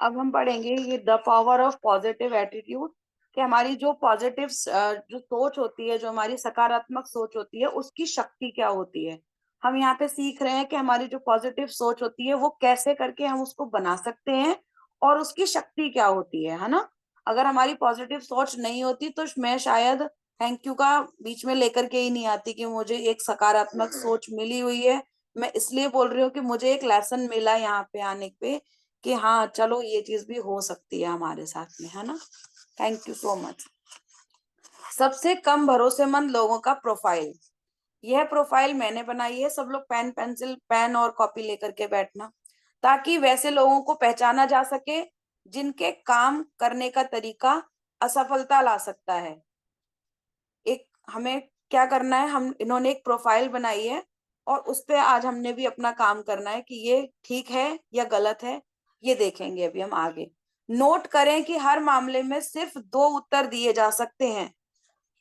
अब हम पढ़ेंगे ये the power of positive attitude, कि हमारी जो पॉजिटिव जो सोच होती है, जो हमारी सकारात्मक सोच होती है, उसकी शक्ति क्या होती है। हम यहाँ पे सीख रहे हैं कि हमारी जो पॉजिटिव सोच होती है वो कैसे करके हम उसको बना सकते हैं और उसकी शक्ति क्या होती है ना। अगर हमारी पॉजिटिव सोच नहीं होती तो मैं शायद थैंक यू का बीच में लेकर के ही नहीं आती कि मुझे एक सकारात्मक सोच मिली हुई है। मैं इसलिए बोल रही हूँ कि मुझे एक लेसन मिला यहाँ पे आने पे कि हाँ चलो ये चीज भी हो सकती है हमारे साथ में, है ना। Thank you so much. सबसे कम भरोसेमंद लोगों का प्रोफाइल, यह प्रोफाइल मैंने बनाई है। सब लोग पेन और कॉपी लेकर के बैठना, ताकि वैसे लोगों को पहचाना जा सके जिनके काम करने का तरीका असफलता ला सकता है। एक हमें क्या करना है, हम इन्होंने एक प्रोफाइल बनाई है और उस पे आज हमने भी अपना काम करना है कि ये ठीक है या गलत है, ये देखेंगे अभी हम आगे। नोट करें कि हर मामले में सिर्फ दो उत्तर दिए जा सकते हैं।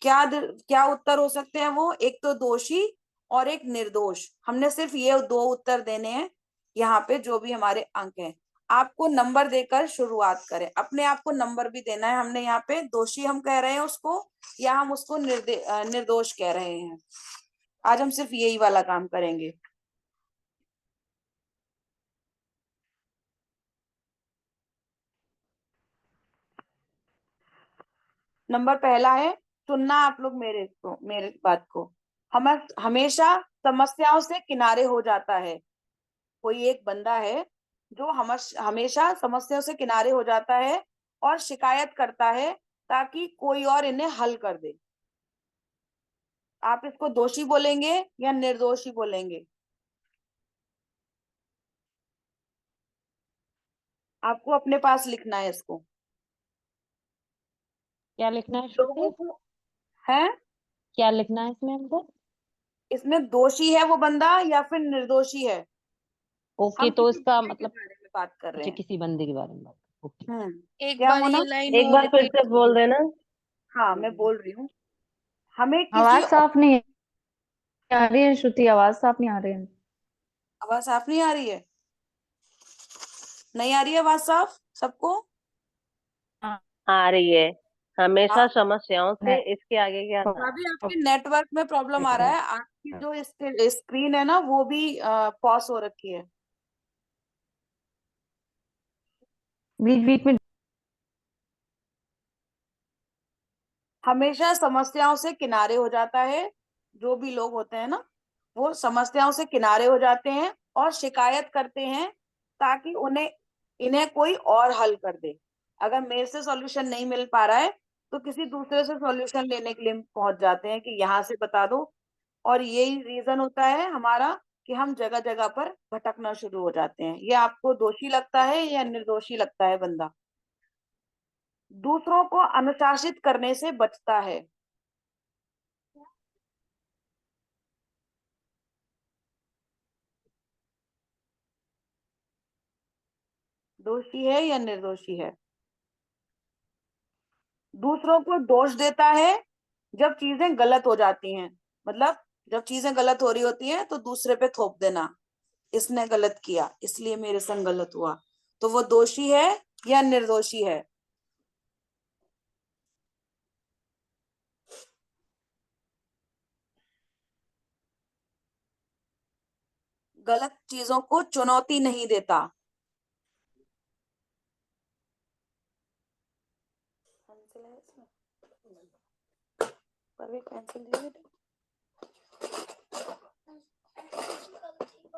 क्या उत्तर हो सकते हैं वो, एक तो दोषी और एक निर्दोष। हमने सिर्फ ये दो उत्तर देने हैं यहाँ पे, जो भी हमारे अंक हैं। आपको नंबर देकर शुरुआत करें, अपने आप को नंबर भी देना है। हमने यहाँ पे दोषी हम कह रहे हैं उसको, या हम उसको निर्दोष कह रहे हैं। आज हम सिर्फ यही वाला काम करेंगे। नंबर पहला है, सुनना आप लोग मेरे बात को। हम हमेशा समस्याओं से किनारे हो जाता है। कोई एक बंदा है जो हम हमेशा समस्याओं से किनारे हो जाता है और शिकायत करता है ताकि कोई और इन्हें हल कर दे। आप इसको दोषी बोलेंगे या निर्दोषी बोलेंगे? आपको अपने पास लिखना है इसको। क्या लिखना है लोगों श्रुति? को है, क्या लिखना है इसमें हमको? इसमें दोषी है वो बंदा या फिर निर्दोषी है। ओके, हम तो किसी इसका बंदे के मतलब बारे में बात कर रहे अच्छा, हैं। किसी बंदे के बारे में बात। ओके। एक क्या बार होना। ये लाइन एक और बार फिर रिपीट से बोल करो। देना। हाँ मैं बोल रही हूँ, हमें किसी आवाज साफ नहीं आ रही है श्रुति, आवाज साफ नहीं आ रही है। आवाज साफ नहीं आ रही है? नहीं आ रही है आवाज साफ सबको? आ रही है। हमेशा हाँ, समस्याओं से, इसके आगे क्या था? अभी आपके नेटवर्क में प्रॉब्लम आ रहा है। आपकी जो स्क्रीन है ना वो भी पॉज हो रखी है। बीच बीच में। हमेशा समस्याओं से किनारे हो जाता है। जो भी लोग होते हैं ना, वो समस्याओं से किनारे हो जाते हैं और शिकायत करते हैं ताकि उन्हें इन्हें कोई और हल कर दे। अगर मेरे से सॉल्यूशन नहीं मिल पा रहा है तो किसी दूसरे से सॉल्यूशन लेने के लिए पहुंच जाते हैं कि यहाँ से बता दो। और यही रीजन होता है हमारा कि हम जगह जगह पर भटकना शुरू हो जाते हैं। ये आपको दोषी लगता है या निर्दोषी लगता है बंदा? दूसरों को अनुशासित करने से बचता है। दोषी है या निर्दोषी है? दूसरों को दोष देता है जब चीजें गलत हो जाती हैं। मतलब जब चीजें गलत हो रही होती हैं तो दूसरे पे थोप देना, इसने गलत किया इसलिए मेरे संग गलत हुआ। तो वो दोषी है या निर्दोषी है? गलत चीजों को चुनौती नहीं देता। पेंसिल है इसमें? पर भी पेंसिल दी है।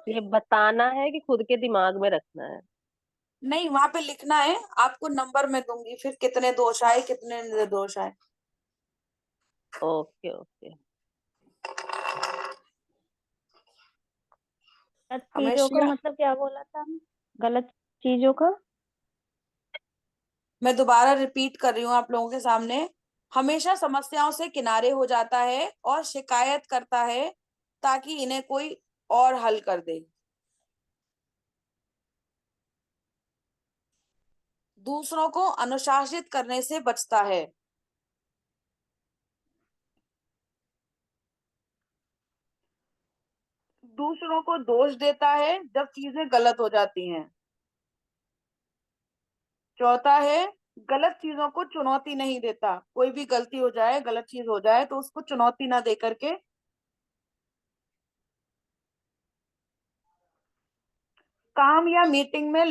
ये बताना है कि खुद के दिमाग में रखना है? नहीं, वहां पे लिखना है। आपको नंबर मैं दूंगी फिर, कितने दोष आए कितने निर्दोष आए। Okay okay. गलत चीजों का हमेशा, मतलब क्या बोला था हमने? गलत चीजों का? मैं दोबारा रिपीट कर रही हूँ आप लोगों के सामने। हमेशा समस्याओं से किनारे हो जाता है और शिकायत करता है ताकि इन्हें कोई और हल कर दे। दूसरों को अनुशासित करने से बचता है। दूसरों को दोष देता है जब चीजें गलत हो जाती हैं। चौथा है गलत चीजों को चुनौती नहीं देता। कोई भी गलती हो जाए, गलत चीज हो जाए तो उसको चुनौती ना दे करके। काम या मीटिंग में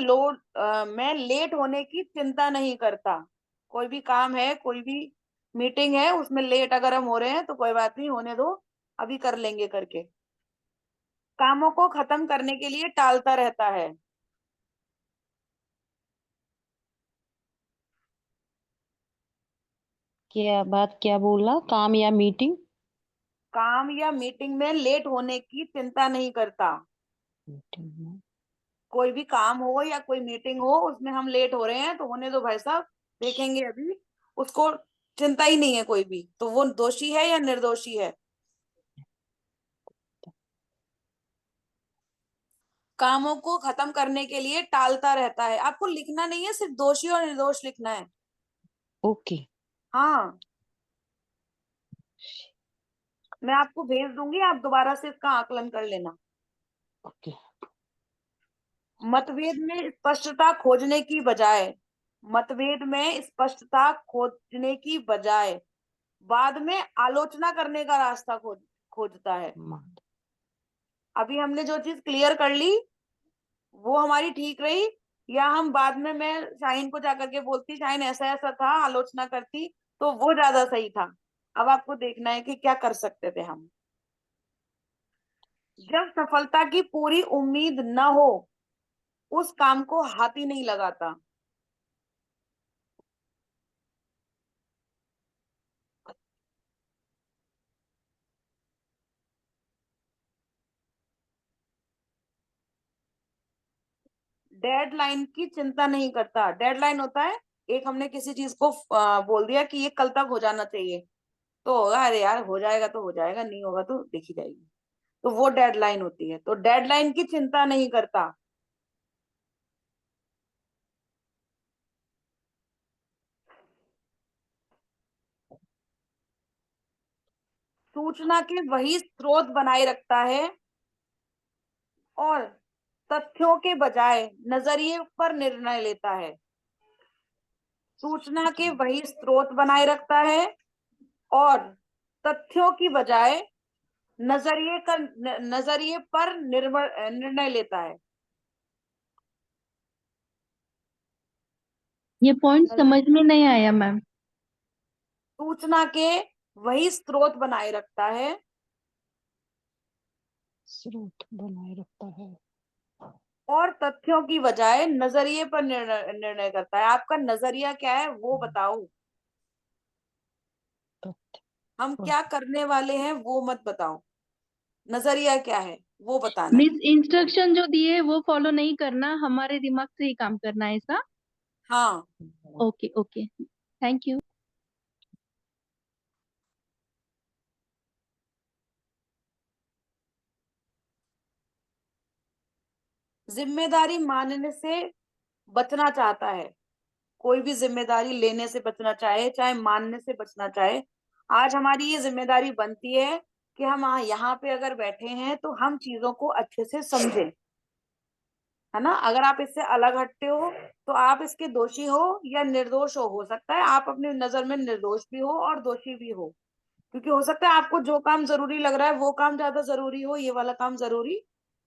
मैं लेट होने की चिंता नहीं करता। कोई भी काम है, कोई भी मीटिंग है, उसमें लेट अगर हम हो रहे हैं तो कोई बात नहीं, होने दो, अभी कर लेंगे करके। कामों को खत्म करने के लिए टालता रहता है। क्या बात, क्या बोला? काम या मीटिंग? काम या मीटिंग में लेट होने की चिंता नहीं करता। मीटिंग में। कोई भी काम हो या कोई मीटिंग हो, उसमें हम लेट हो रहे हैं तो होने दो भाई साहब, देखेंगे अभी, उसको चिंता ही नहीं है कोई भी, तो वो दोषी है या निर्दोषी है? कामों को खत्म करने के लिए टालता रहता है। आपको लिखना नहीं है, सिर्फ दोषी और निर्दोष लिखना है। ओके। हाँ, मैं आपको भेज दूंगी, आप दोबारा से इसका आकलन कर लेना। ओके। मतभेद में स्पष्टता खोजने की बजाय, मतभेद में स्पष्टता खोजने की बजाय बाद में आलोचना करने का रास्ता खोजता है। मान। अभी हमने जो चीज क्लियर कर ली वो हमारी ठीक रही, या हम बाद में मैं शाहीन को जाकर के बोलती शाहीन ऐसा ऐसा था, आलोचना करती, तो वो ज्यादा सही था। अब आपको देखना है कि क्या कर सकते थे हम। जब सफलता की पूरी उम्मीद न हो, उस काम को हाथ ही नहीं लगाता। डेडलाइन की चिंता नहीं करता। डेडलाइन होता है, एक हमने किसी चीज को बोल दिया कि ये कल तक हो जाना चाहिए, तो होगा, अरे यार हो जाएगा तो हो जाएगा, नहीं होगा तो देखी जाएगी, तो वो डेडलाइन होती है। तो डेडलाइन की चिंता नहीं करता। सूचना के वही स्रोत बनाए रखता है और तथ्यों के बजाय नजरिए पर निर्णय लेता है। सूचना के वही स्रोत बनाए रखता है और तथ्यों की बजाय नजरिए पर निर्भर निर्णय लेता है। ये पॉइंट समझ में नहीं आया मैम। सूचना के वही स्रोत बनाए रखता है स्रोत बनाए रखता है। और तथ्यों की बजाय नजरिए पर निर्णय करता है। आपका नजरिया क्या है वो बताओ, तथ्य। हम क्या करने वाले हैं वो मत बताओ, नजरिया क्या है वो बताना है। मिस इंस्ट्रक्शन जो दिए वो फॉलो नहीं करना, हमारे दिमाग से ही काम करना है ऐसा? हाँ, ओके ओके, थैंक यू। जिम्मेदारी मानने से बचना चाहता है। कोई भी जिम्मेदारी लेने से बचना चाहे, चाहे मानने से बचना चाहे। आज हमारी ये जिम्मेदारी बनती है कि हम यहाँ पे अगर बैठे हैं तो हम चीजों को अच्छे से समझें, है ना। अगर आप इससे अलग हटते हो तो आप इसके दोषी हो या निर्दोष हो सकता है आप अपनी नजर में निर्दोष भी हो और दोषी भी हो, क्योंकि हो सकता है आपको जो काम जरूरी लग रहा है वो काम ज्यादा जरूरी हो, ये वाला काम जरूरी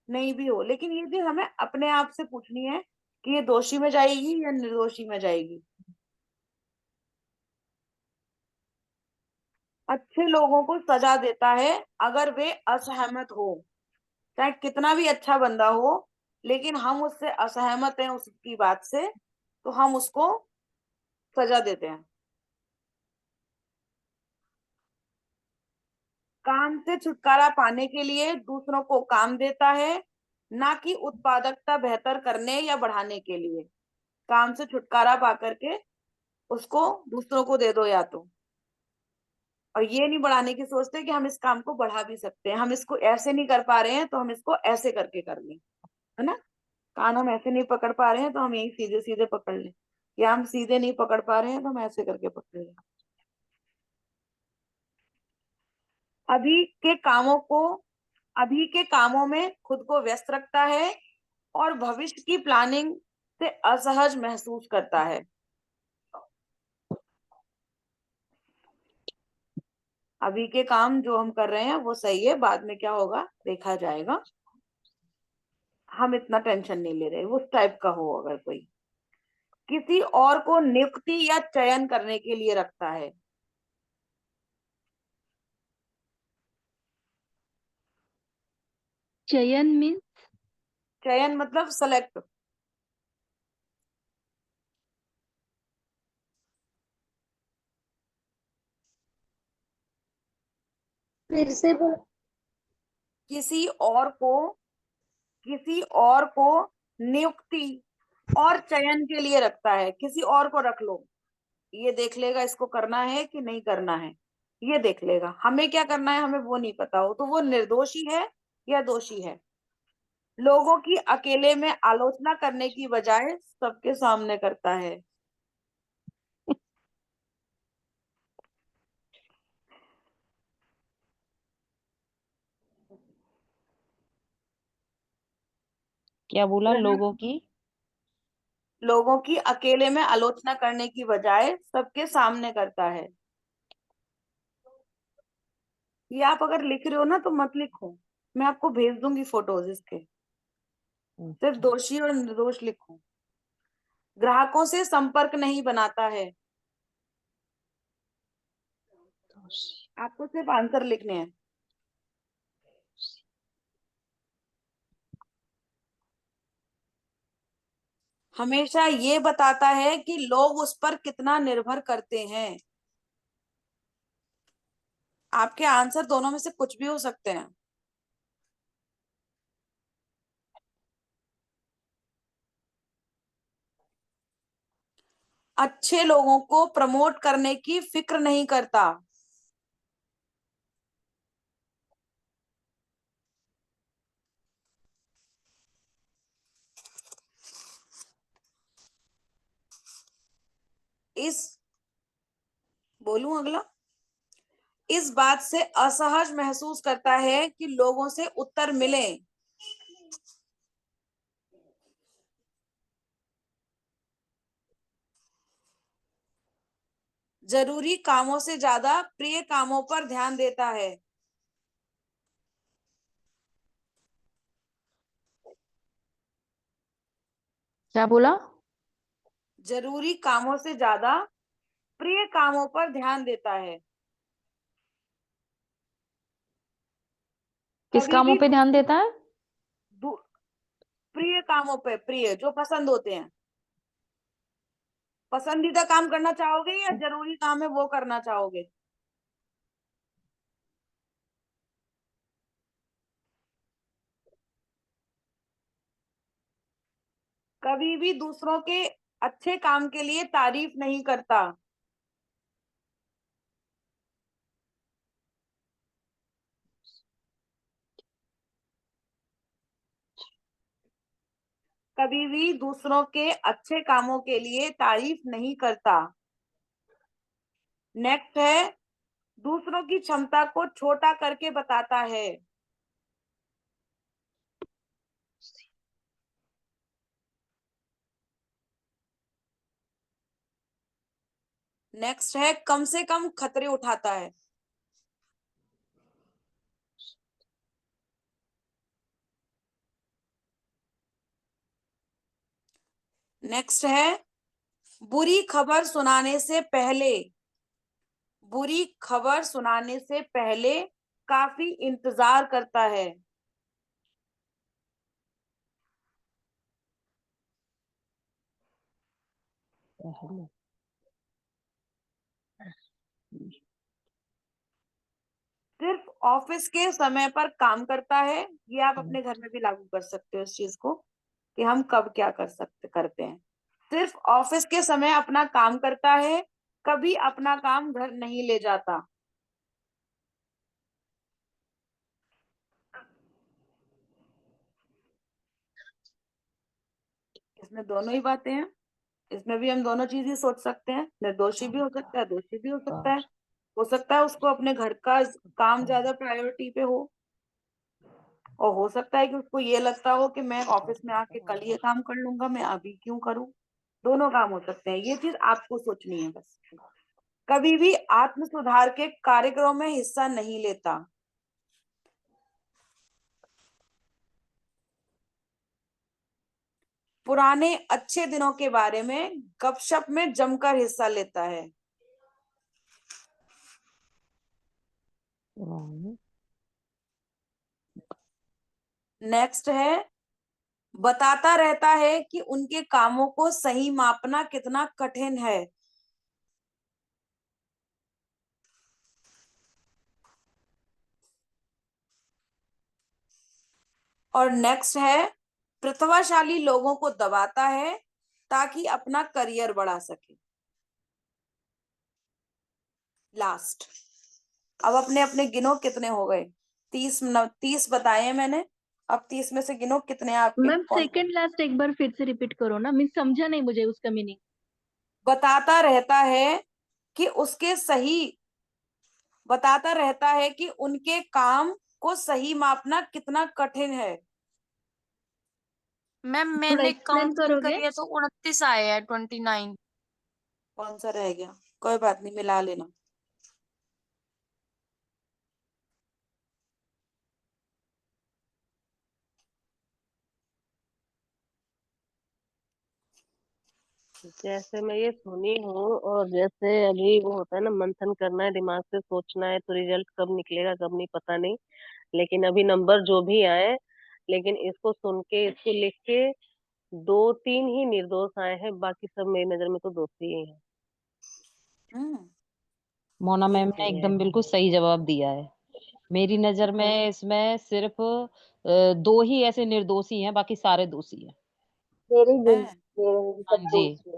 नहीं भी हो। लेकिन ये चीज हमें अपने आप से पूछनी है कि ये दोषी में जाएगी या निर्दोषी में जाएगी। अच्छे लोगों को सजा देता है अगर वे असहमत हो। चाहे कितना भी अच्छा बंदा हो, लेकिन हम उससे असहमत हैं उसकी बात से, तो हम उसको सजा देते हैं। काम से छुटकारा पाने के लिए दूसरों को काम देता है, ना कि उत्पादकता बेहतर करने या बढ़ाने के लिए। काम से छुटकारा पा करके उसको दूसरों को दे दो या तो, और ये नहीं बढ़ाने की सोचते कि हम इस काम को बढ़ा भी सकते हैं, हम इसको ऐसे नहीं कर पा रहे हैं तो हम इसको ऐसे करके कर लें, है ना। कान हम ऐसे नहीं पकड़ पा रहे हैं तो हम यही सीधे सीधे पकड़ लें, या हम सीधे नहीं पकड़ पा रहे हैं तो हम ऐसे करके पकड़ लें। अभी के कामों को अभी के कामों में खुद को व्यस्त रखता है और भविष्य की प्लानिंग से असहज महसूस करता है। अभी के काम जो हम कर रहे हैं वो सही है, बाद में क्या होगा देखा जाएगा, हम इतना टेंशन नहीं ले रहे। उस टाइप का हो अगर कोई किसी और को नियुक्ति या चयन करने के लिए रखता है। चयन मीन चयन मतलब सेलेक्ट। फिर से बोल। किसी और को किसी और को नियुक्ति और चयन के लिए रखता है। किसी और को रख लो, ये देख लेगा इसको करना है कि नहीं करना है, ये देख लेगा। हमें क्या करना है हमें वो नहीं पता हो, तो वो निर्दोषी है या दोषी है। लोगों की अकेले में आलोचना करने की बजाय सबके सामने करता है। क्या बोला? लोगों की अकेले में आलोचना करने की बजाय सबके सामने करता है। ये आप अगर लिख रहे हो ना तो मत लिखो, मैं आपको भेज दूंगी फोटोज इसके। सिर्फ दोषी और निर्दोष लिखो। ग्राहकों से संपर्क नहीं बनाता है। आपको सिर्फ आंसर लिखने हैं। हमेशा ये बताता है कि लोग उस पर कितना निर्भर करते हैं। आपके आंसर दोनों में से कुछ भी हो सकते हैं। अच्छे लोगों को प्रमोट करने की फिक्र नहीं करता। इस बोलूं अगला, इस बात से असहज महसूस करता है कि लोगों से उत्तर मिले। जरूरी कामों से ज्यादा प्रिय कामों पर ध्यान देता है। क्या बोला? जरूरी कामों से ज्यादा प्रिय कामों पर ध्यान देता है। किस कभी कामों भी पे ध्यान देता है? प्रिय कामों पे, प्रिय जो पसंद होते हैं। पसंदीदा काम करना चाहोगे या जरूरी काम है वो करना चाहोगे? कभी भी दूसरों के अच्छे काम के लिए तारीफ नहीं करता। कभी भी दूसरों के अच्छे कामों के लिए तारीफ नहीं करता। नेक्स्ट है, दूसरों की क्षमता को छोटा करके बताता है। नेक्स्ट है, कम से कम खतरे उठाता है। नेक्स्ट है, बुरी खबर सुनाने से पहले बुरी खबर सुनाने से पहले काफी इंतजार करता है। सिर्फ ऑफिस के समय पर काम करता है। ये आप अपने घर में भी लागू कर सकते हो इस चीज को, कि हम कब क्या करते हैं। सिर्फ ऑफिस के समय अपना काम करता है, कभी अपना काम घर नहीं ले जाता। इसमें दोनों ही बातें हैं। इसमें भी हम दोनों चीज ही सोच सकते हैं, निर्दोषी भी हो सकता है, दोषी भी हो सकता है। हो सकता है उसको अपने घर का काम ज्यादा प्रायोरिटी पे हो। और हो सकता है कि उसको ये लगता हो कि मैं ऑफिस में आके कल ये काम कर लूंगा, मैं अभी क्यों करूं। दोनों काम हो सकते हैं, ये चीज आपको सोचनी है बस। कभी भी आत्म सुधार के कार्यक्रम में हिस्सा नहीं लेता। पुराने अच्छे दिनों के बारे में गपशप में जमकर हिस्सा लेता है। नेक्स्ट है, बताता रहता है कि उनके कामों को सही मापना कितना कठिन है। और नेक्स्ट है, प्रतिभाशाली लोगों को दबाता है ताकि अपना करियर बढ़ा सके। लास्ट, अब अपने अपने गिनो कितने हो गए। 30 बताए हैं मैंने, अब 30 में से गिनो कितने आपके मैम कौन। सेकंड लास्ट एक बार फिर से रिपीट करो ना, मैं समझा नहीं मुझे उसका मीनिंग। कि उसके सही बताता रहता है कि उनके काम को सही मापना कितना कठिन है। मैम थोड़ा मैंने एक्सप्लेन काउंटिंग करोगे? करी है तो 29 आए हैं, 29। कौन सा रह गया, कोई बात नहीं, मिला लेना। जैसे मैं ये सुनी हूँ, और जैसे अभी वो होता है ना, मंथन करना है, दिमाग से सोचना है, तो रिजल्ट कब निकलेगा कब नहीं पता नहीं। लेकिन अभी नंबर जो भी आए, लेकिन इसको सुन के, इसको लिख के, 2-3 ही निर्दोष आए हैं, बाकी सब मेरी नजर में तो दोषी ही हैं। हम्म, मोना मैम ठीक ने है। एकदम बिल्कुल सही जवाब दिया है। मेरी नजर में इसमें सिर्फ 2 ही ऐसे निर्दोषी हैं, बाकी सारे दोषी हैं। हैं? हाँ जी।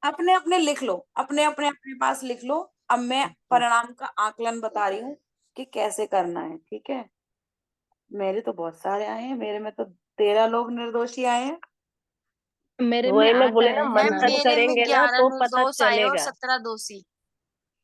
अपने अपने लिख लो, अपने अपने अपने पास लिख लो। अब मैं परिणाम का आकलन बता रही हूँ कि कैसे करना है, ठीक है। मेरे तो बहुत सारे आए हैं, मेरे में तो 13 लोग निर्दोषी आए हैं। मेरे में वही मैं 8 बोले आए ना, हैं मैम मैम। मंथन मेरे में करेंगे ना 11 तो पता निर्दोष आए और चलेगा। 17 दोषी।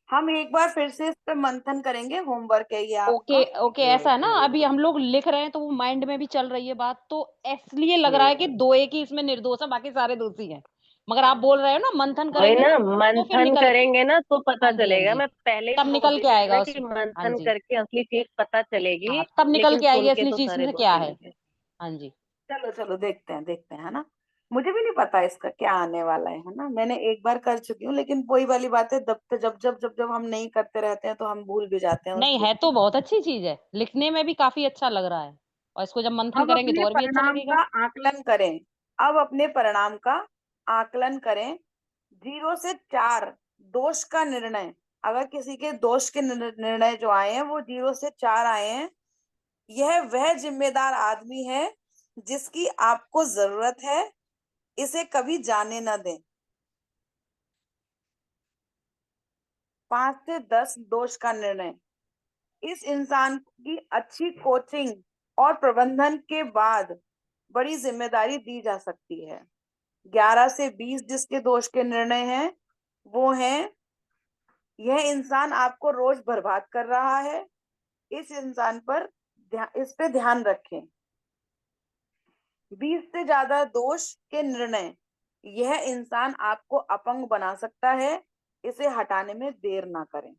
हम एक बार फिर से इस पे मंथन करेंगे, होमवर्क है ये ओके आपका। ओके, ऐसा है ना, अभी हम लोग लिख रहे हैं तो वो माइंड में भी चल रही है बात, तो इसलिए लग रहा है कि 2 एक ही इसमें निर्दोष है, बाकी सारे दोषी हैं। मगर आप बोल रहे हो ना मंथन वही करेंगे ना, ना, तो फिर मंथन निकल। करेंगे ना तो पता हाँ जी, हाँ चलेगा। जी, मैं पहले ही तब तो निकल बोल के दी थी ना आएगा कि उसमें। हाँ मंथन जी। करके असली चीज पता चलेगी। हाँ, तब निकल लेकिन के आएगी सुन के असली तो चीज सारे में क्या दोषी है। लगे। हाँ जी। चलो चलो देखते हैं, है ना। मुझे भी नहीं पता इसका क्या आने वाला है ना। मैंने एक बार कर चुकी हूँ, लेकिन वही वाली बात है, जब हम नहीं करते रहते हैं तो हम भूल भी जाते हैं उस नहीं चीज है को। तो बहुत अच्छी चीज है, लिखने में भी काफी अच्छा लग रहा है, और इसको जब मंथन अब करेंगे अपने तो और भी अच्छा परिणाम लगेगा। का आकलन करें। अब अपने परिणाम का आकलन करें। 0 से 4 दोष का निर्णय। अगर किसी के दोष के निर्णय जो आए हैं वो 0 से 4 आए हैं, यह वह जिम्मेदार आदमी है जिसकी आपको जरूरत है, इसे कभी जाने न दें। 5 से 10 दोष का निर्णय। इस इंसान की अच्छी कोचिंग और प्रबंधन के बाद बड़ी जिम्मेदारी दी जा सकती है। 11 से 20 जिसके दोष के निर्णय हैं, वो हैं, यह इंसान आपको रोज बर्बाद कर रहा है, इस इंसान पर इस पे ध्यान रखें। 20 से ज्यादा दोष के निर्णय, यह इंसान आपको अपंग बना सकता है, इसे हटाने में देर ना करें।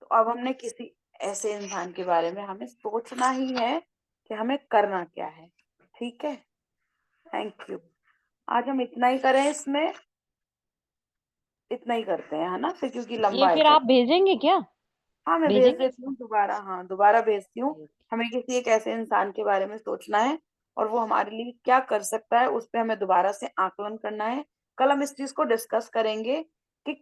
तो अब हमने किसी ऐसे इंसान के बारे में हमें सोचना ही है कि हमें करना क्या है। ठीक है, थैंक यू। आज हम इतना ही करें, इसमें इतना ही करते हैं, है ना, फिर क्योंकि ये लंबा है फिर फिर। आप भेजेंगे क्या? हाँ, मैं भेज भेजेंगे देती इसको? हूँ दोबारा, हाँ दोबारा भेजती हूँ। हमें किसी एक ऐसे इंसान के बारे में सोचना है और वो हमारे लिए क्या कर सकता है, उस पर हमें दोबारा से आकलन करना है। कल हम इस चीज को डिस्कस करेंगे कि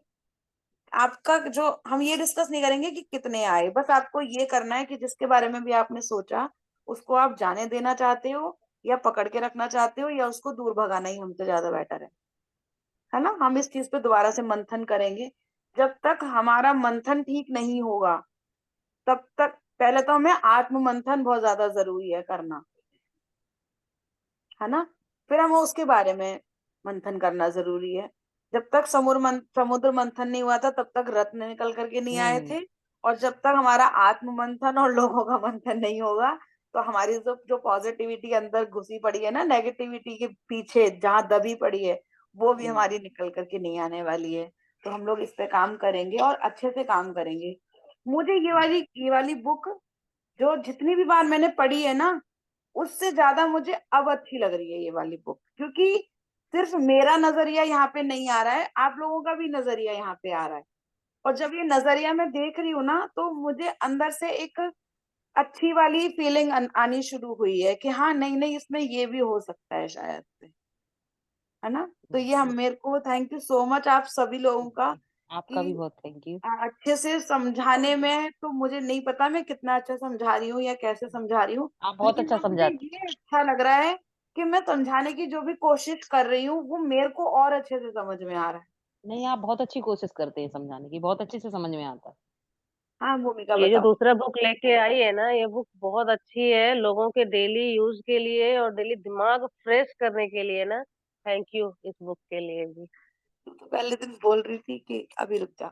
आपका जो, हम ये डिस्कस नहीं करेंगे कि कितने आए, बस आपको ये करना है कि जिसके बारे में भी आपने सोचा उसको आप जाने देना चाहते हो या पकड़ के रखना चाहते हो या उसको दूर भगाना ही हमसे ज्यादा बेटर है ना। हम इस चीज पे दोबारा से मंथन करेंगे। जब तक हमारा मंथन ठीक नहीं होगा तब तक पहले तो हमें आत्म मंथन बहुत ज्यादा जरूरी है करना, है ना। फिर हमें उसके बारे में मंथन करना जरूरी है। जब तक समुद्र मंथन नहीं हुआ था तब तक रत्न निकल करके नहीं आए थे। और जब तक हमारा आत्म मंथन और लोगों का मंथन नहीं होगा तो हमारी जो जो पॉजिटिविटी अंदर घुसी पड़ी है ना, नेगेटिविटी के पीछे जहां दबी पड़ी है, वो भी हमारी निकल करके नहीं आने वाली है। तो हम लोग इस पे काम करेंगे और अच्छे से काम करेंगे। मुझे ये वाली बुक जो जितनी भी बार मैंने पढ़ी है ना, उससे ज्यादा मुझे अब अच्छी लग रही है ये वाली बुक, क्योंकि सिर्फ मेरा नजरिया यहाँ पे नहीं आ रहा है, आप लोगों का भी नजरिया यहाँ पे आ रहा है। और जब ये नजरिया मैं देख रही हूँ ना, तो मुझे अंदर से एक अच्छी वाली फीलिंग आनी शुरू हुई है कि हाँ, नहीं नहीं, इसमें ये भी हो सकता है शायद से, है ना। तो ये हम मेरे को थैंक यू सो मच आप सभी लोगों का आपका भी कि बहुत थैंक यू। अच्छे से समझाने में, तो मुझे नहीं पता मैं कितना अच्छा समझा रही हूँ या कैसे समझा रही हूँ, आप बहुत लेकिन अच्छा हाँ, मुझे समझाते ये अच्छा लग रहा है कि मैं समझाने की जो भी कोशिश कर रही हूँ वो मेरे को और अच्छे से समझ में आ रहा है। नहीं, आप बहुत अच्छी कोशिश करते हैं समझाने की, बहुत अच्छे से समझ में आता है। हाँ भूमिका ये जो बताओ। दूसरा बुक लेके आई है ना, ये बुक बहुत अच्छी है लोगों के डेली यूज के लिए और डेली दिमाग फ्रेश करने के लिए ना। थैंक यू इस बुक के लिए भी। तू तो पहले दिन बोल रही थी कि अभी रुक जा।